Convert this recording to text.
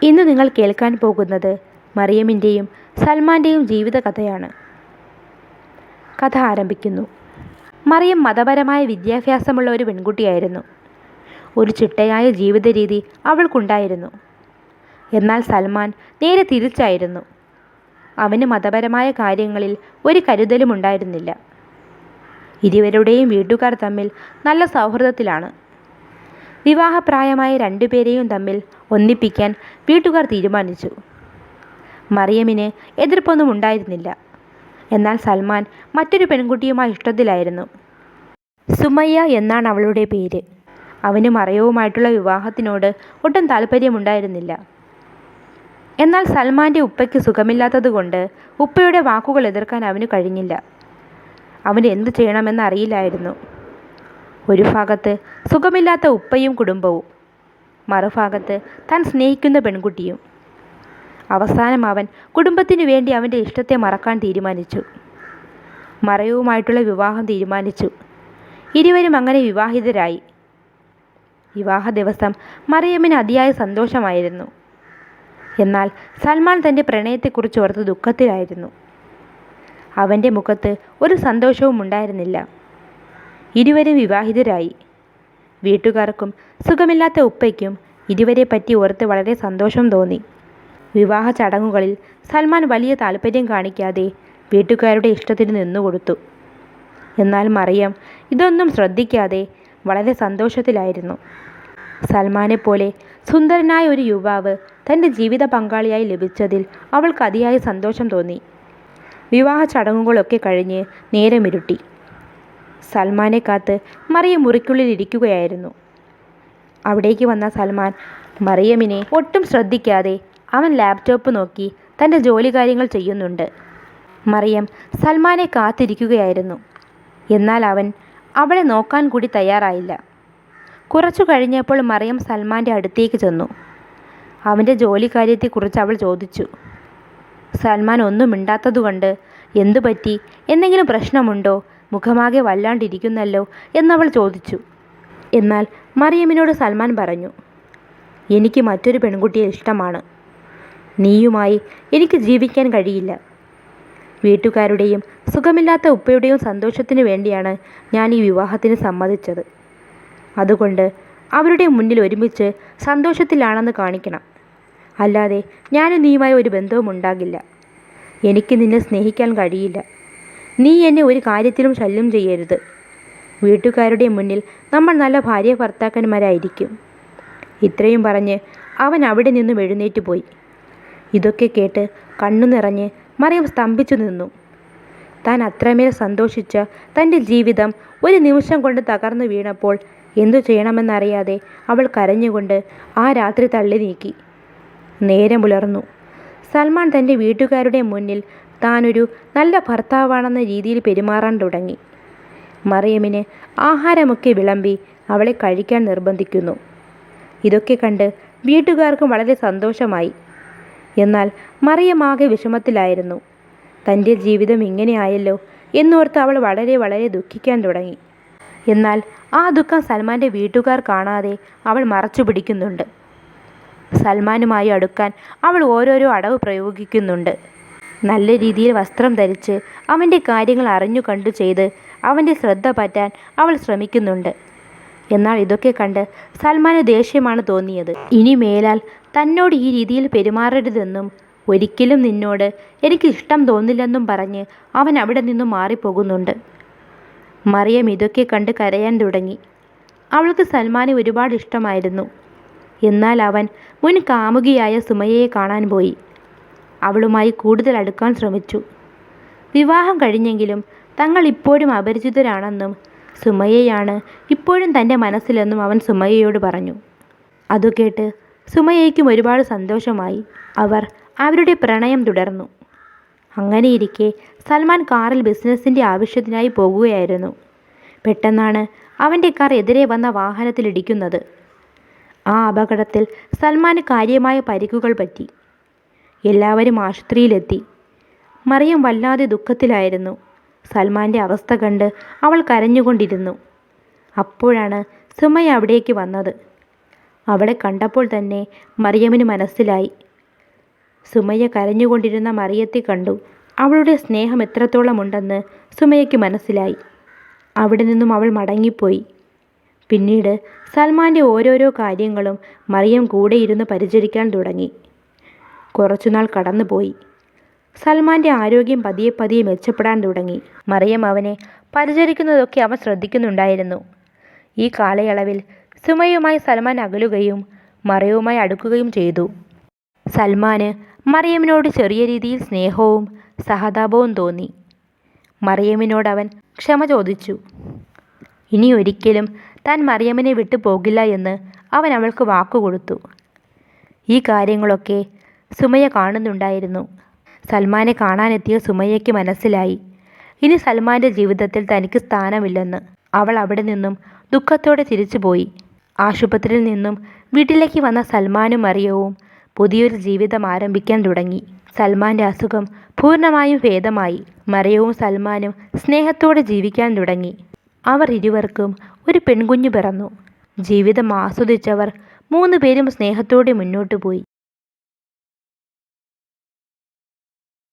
ഇന്ന് നിങ്ങൾ കേൾക്കാൻ പോകുന്നത് മറിയമിൻ്റെയും സൽമാൻ്റെയും ജീവിതകഥയാണ്. കഥ ആരംഭിക്കുന്നു. മറിയം മതപരമായ വിദ്യാഭ്യാസമുള്ള ഒരു പെൺകുട്ടിയായിരുന്നു. ഒരു ചിട്ടയായ ജീവിത രീതി അവൾക്കുണ്ടായിരുന്നു. എന്നാൽ സൽമാൻ നേരെ തിരിച്ചായിരുന്നു. അവന് മതപരമായ കാര്യങ്ങളിൽ ഒരു കരുതലും ഉണ്ടായിരുന്നില്ല. ഇരുവരുടെയും വീട്ടുകാർ തമ്മിൽ നല്ല സൗഹൃദത്തിലാണ്. വിവാഹപ്രായമായ രണ്ടുപേരെയും തമ്മിൽ ഒന്നിപ്പിക്കാൻ വീട്ടുകാർ തീരുമാനിച്ചു. മറിയമിന് എതിർപ്പൊന്നും ഉണ്ടായിരുന്നില്ല. എന്നാൽ സൽമാൻ മറ്റൊരു പെൺകുട്ടിയുമായി ഇഷ്ടത്തിലായിരുന്നു. സുമയ്യ എന്നാണ് അവളുടെ പേര്. അവന് മറിയവുമായിട്ടുള്ള വിവാഹത്തിനോട് ഒട്ടും താല്പര്യമുണ്ടായിരുന്നില്ല. എന്നാൽ സൽമാൻ്റെ ഉപ്പയ്ക്ക് സുഖമില്ലാത്തതുകൊണ്ട് ഉപ്പയുടെ വാക്കുകൾ എതിർക്കാൻ അവന് കഴിഞ്ഞില്ല. അവന് എന്തു ചെയ്യണമെന്ന് അറിയില്ലായിരുന്നു. ഒരു ഭാഗത്ത് സുഖമില്ലാത്ത ഉപ്പയും കുടുംബവും, മറുഭാഗത്ത് താൻ സ്നേഹിക്കുന്ന പെൺകുട്ടിയും. അവസാനം അവൻ കുടുംബത്തിനു വേണ്ടി അവൻ്റെ ഇഷ്ടത്തെ മറക്കാൻ തീരുമാനിച്ചു. മറിയവുമായിട്ടുള്ള വിവാഹം തീരുമാനിച്ചു. ഇരുവരും അങ്ങനെ വിവാഹിതരായി. വിവാഹ ദിവസം മറിയമ്മിന് അതിയായ സന്തോഷമായിരുന്നു. എന്നാൽ സൽമാൻ തൻ്റെ പ്രണയത്തെക്കുറിച്ച് ഓർത്ത് ദുഃഖത്തിലായിരുന്നു. അവൻ്റെ മുഖത്ത് ഒരു സന്തോഷവും ഉണ്ടായിരുന്നില്ല. ഇരുവരും വിവാഹിതരായി. വീട്ടുകാർക്കും സുഖമില്ലാത്ത ഉപ്പയ്ക്കും ഇരുവരെ പറ്റി ഓർത്ത് വളരെ സന്തോഷം തോന്നി. വിവാഹ ചടങ്ങുകളിൽ സൽമാൻ വലിയ താല്പര്യം കാണിക്കാതെ വീട്ടുകാരുടെ ഇഷ്ടത്തിന് നിന്നുകൊടുത്തു. എന്നാൽ മറിയം ഇതൊന്നും ശ്രദ്ധിക്കാതെ വളരെ സന്തോഷത്തിലായിരുന്നു. സൽമാനെപ്പോലെ സുന്ദരനായ ഒരു യുവാവ് തൻ്റെ ജീവിത പങ്കാളിയായി ലഭിച്ചതിൽ അവൾക്ക് അതിയായ സന്തോഷം തോന്നി. വിവാഹ ചടങ്ങുകളൊക്കെ കഴിഞ്ഞ് നേരമിരുട്ടി. സൽമാനെ കാത്ത് മറിയം മുറിക്കുള്ളിൽ ഇരിക്കുകയായിരുന്നു. അവിടേക്ക് വന്ന സൽമാൻ മറിയമിനെ ഒട്ടും ശ്രദ്ധിക്കാതെ അവൻ ലാപ്ടോപ്പ് നോക്കി തൻ്റെ ജോലി കാര്യങ്ങൾ ചെയ്യുന്നുണ്ട്. മറിയം സൽമാനെ കാത്തിരിക്കുകയായിരുന്നു. എന്നാൽ അവൻ അവളെ നോക്കാൻ കൂടി തയ്യാറായില്ല. കുറച്ചു കഴിഞ്ഞപ്പോൾ മറിയം സൽമാൻ്റെ അടുത്തേക്ക് ചെന്നു. അവൻ്റെ ജോലി കാര്യത്തെക്കുറിച്ച് അവൾ ചോദിച്ചു. സൽമാൻ ഒന്നും മിണ്ടാത്തതുകൊണ്ട് എന്തു പറ്റി, എന്തെങ്കിലും പ്രശ്നമുണ്ടോ, മുഖമാകെ വല്ലാണ്ടിരിക്കുന്നല്ലോ എന്നവൾ ചോദിച്ചു. എന്നാൽ മറിയമിനോട് സൽമാൻ പറഞ്ഞു, എനിക്ക് മറ്റൊരു പെൺകുട്ടിയെ ഇഷ്ടമാണ്. നീയുമായി എനിക്ക് ജീവിക്കാൻ കഴിയില്ല. വീട്ടുകാരുടെയും സുഖമില്ലാത്ത ഉപ്പയുടെയും സന്തോഷത്തിനു വേണ്ടിയാണ് ഞാൻ ഈ വിവാഹത്തിന് സമ്മതിച്ചത്. അതുകൊണ്ട് അവരുടെ മുന്നിൽ ഒരുമിച്ച് സന്തോഷത്തിലാണെന്ന് കാണിക്കണം. അല്ലാതെ ഞാനും നീയുമായി ഒരു ബന്ധവും ഉണ്ടാകില്ല. എനിക്ക് നിന്നെ സ്നേഹിക്കാൻ കഴിയില്ല. നീ എന്നെ ഒരു കാര്യത്തിലും ശല്യം ചെയ്യരുത്. വീട്ടുകാരുടെ മുന്നിൽ നമ്മൾ നല്ല ഭാര്യ ഭർത്താക്കന്മാരായിരിക്കും. ഇത്രയും പറഞ്ഞ് അവൻ അവിടെ നിന്നും എഴുന്നേറ്റ് പോയി. ഇതൊക്കെ കേട്ട് കണ്ണു നിറഞ്ഞ് മറിയം സ്തംഭിച്ചു നിന്നു. താൻ അത്രമേൽ സന്തോഷിച്ച തൻ്റെ ജീവിതം ഒരു നിമിഷം കൊണ്ട് തകർന്നു വീണപ്പോൾ എന്തു ചെയ്യണമെന്നറിയാതെ അവൾ കരഞ്ഞുകൊണ്ട് ആ രാത്രി തള്ളി നീക്കി. നേരം പുലർന്നു. സൽമാൻ തൻ്റെ വീട്ടുകാരുടെ മുന്നിൽ താനൊരു നല്ല ഭർത്താവാണെന്ന രീതിയിൽ പെരുമാറാൻ തുടങ്ങി. മറിയമിന് ആഹാരമൊക്കെ വിളമ്പി അവളെ കഴിക്കാൻ നിർബന്ധിക്കുന്നു. ഇതൊക്കെ കണ്ട് വീട്ടുകാർക്കും വളരെ സന്തോഷമായി. എന്നാൽ മറിയമാകെ വിഷമത്തിലായിരുന്നു. തൻ്റെ ജീവിതം ഇങ്ങനെയായല്ലോ എന്നോർത്ത് അവൾ വളരെ വളരെ ദുഃഖിക്കാൻ തുടങ്ങി. എന്നാൽ ആ ദുഃഖം സൽമാൻ്റെ വീട്ടുകാർ കാണാതെ അവൾ മറച്ചു പിടിക്കുന്നുണ്ട്. സൽമാനുമായി അടുക്കാൻ അവൾ ഓരോരോ അടവ് പ്രയോഗിക്കുന്നുണ്ട്. നല്ല രീതിയിൽ വസ്ത്രം ധരിച്ച് അവൻ്റെ കാര്യങ്ങൾ അറിഞ്ഞു കണ്ടു ചെയ്ത് അവൻ്റെ ശ്രദ്ധ പറ്റാൻ അവൾ ശ്രമിക്കുന്നുണ്ട്. എന്നാൽ ഇതൊക്കെ കണ്ട് സൽമാന് ദേഷ്യമാണ് തോന്നിയത്. ഇനി മേലാൽ തന്നോട് ഈ രീതിയിൽ പെരുമാറരുതെന്നും ഒരിക്കലും നിന്നോട് എനിക്ക് ഇഷ്ടം തോന്നില്ലെന്നും പറഞ്ഞ് അവൻ അവിടെ നിന്നും മാറിപ്പോകുന്നുണ്ട്. മറിയം ഇതൊക്കെ കണ്ട് കരയാൻ തുടങ്ങി. അവൾക്ക് സൽമാനെ ഒരുപാട് ഇഷ്ടമായിരുന്നു. എന്നാൽ അവൻ മുൻ കാമുകിയായ സുമയ്യയെ കാണാൻ പോയി. അവളുമായി കൂടുതൽ അടുക്കാൻ ശ്രമിച്ചു. വിവാഹം കഴിഞ്ഞെങ്കിലും തങ്ങൾ ഇപ്പോഴും അപരിചിതരാണെന്നും സുമയ്യയാണ് ഇപ്പോഴും തൻ്റെ മനസ്സിലെന്നും അവൻ സുമയ്യയോട് പറഞ്ഞു. അതുകേട്ട് സുമയ്യയ്ക്കും ഒരുപാട് സന്തോഷമായി. അവർ അവരുടെ പ്രണയം തുടർന്നു. അങ്ങനെയിരിക്കെ സൽമാൻ കാറിൽ ബിസിനസ്സിൻ്റെ ആവശ്യത്തിനായി പോകുകയായിരുന്നു. പെട്ടെന്നാണ് അവൻ്റെ കാർ എതിരെ വന്ന വാഹനത്തിലിടിക്കുന്നത്. ആ അപകടത്തിൽ സൽമാന് കാര്യമായ പരിക്കുകൾ പറ്റി. എല്ലാവരും ആശുപത്രിയിലെത്തി. മറിയം വല്ലാതെ ദുഃഖത്തിലായിരുന്നു. സൽമാൻ്റെ അവസ്ഥ കണ്ട് അവൾ കരഞ്ഞുകൊണ്ടിരുന്നു. അപ്പോഴാണ് സുമയ്യ അവിടേക്ക് വന്നത്. അവളെ കണ്ടപ്പോൾ തന്നെ മറിയമിന് മനസ്സിലായി. സുമയ്യ കരഞ്ഞുകൊണ്ടിരുന്ന മറിയത്തെ കണ്ടു. അവളുടെ സ്നേഹം എത്രത്തോളമുണ്ടെന്ന് സുമയ്യയ്ക്ക് മനസ്സിലായി. അവിടെ നിന്നും അവൾ മടങ്ങിപ്പോയി. പിന്നീട് സൽമാൻ്റെ ഓരോരോ കാര്യങ്ങളും മറിയം കൂടെയിരുന്ന് പരിചരിക്കാൻ തുടങ്ങി. കുറച്ചുനാൾ കടന്നുപോയി. സൽമാൻ്റെ ആരോഗ്യം പതിയെ പതിയെ മെച്ചപ്പെടാൻ തുടങ്ങി. മറിയം അവനെ പരിചരിക്കുന്നതൊക്കെ അവൻ ശ്രദ്ധിക്കുന്നുണ്ടായിരുന്നു. ഈ കാലയളവിൽ സുമയ്യയുമായി സൽമാൻ അകലുകയും മറിയവുമായി അടുക്കുകയും ചെയ്തു. സൽമാന് മറിയമിനോട് ചെറിയ രീതിയിൽ സ്നേഹവും സഹതാപവും തോന്നി. മറിയമിനോട് അവൻ ക്ഷമ ചോദിച്ചു. ഇനി ഒരിക്കലും താൻ മറിയമിനെ വിട്ടു പോകില്ല എന്ന് അവൻ അവൾക്ക് വാക്കുകൊടുത്തു. ഈ കാര്യങ്ങളൊക്കെ സുമയ്യ കാണുന്നുണ്ടായിരുന്നു. സൽമാനെ കാണാനെത്തിയ സുമയ്യയ്ക്ക് മനസ്സിലായി ഇനി സൽമാൻ്റെ ജീവിതത്തിൽ തനിക്ക് സ്ഥാനമില്ലെന്ന്. അവൾ അവിടെ നിന്നും ദുഃഖത്തോടെ തിരിച്ചുപോയി. ആശുപത്രിയിൽ നിന്നും വീട്ടിലേക്ക് വന്ന സൽമാനും മറിയവും പുതിയൊരു ജീവിതം ആരംഭിക്കാൻ തുടങ്ങി. സൽമാൻ്റെ അസുഖം പൂർണ്ണമായും ഭേദമായി. മറിയവും സൽമാനും സ്നേഹത്തോടെ ജീവിക്കാൻ തുടങ്ങി. അവർ ഇരുവർക്കും ഒരു പെൺകുഞ്ഞു പിറന്നു. ജീവിതം ആസ്വദിച്ചവർ 3 പേരും സ്നേഹത്തോടെ മുന്നോട്ടു പോയി.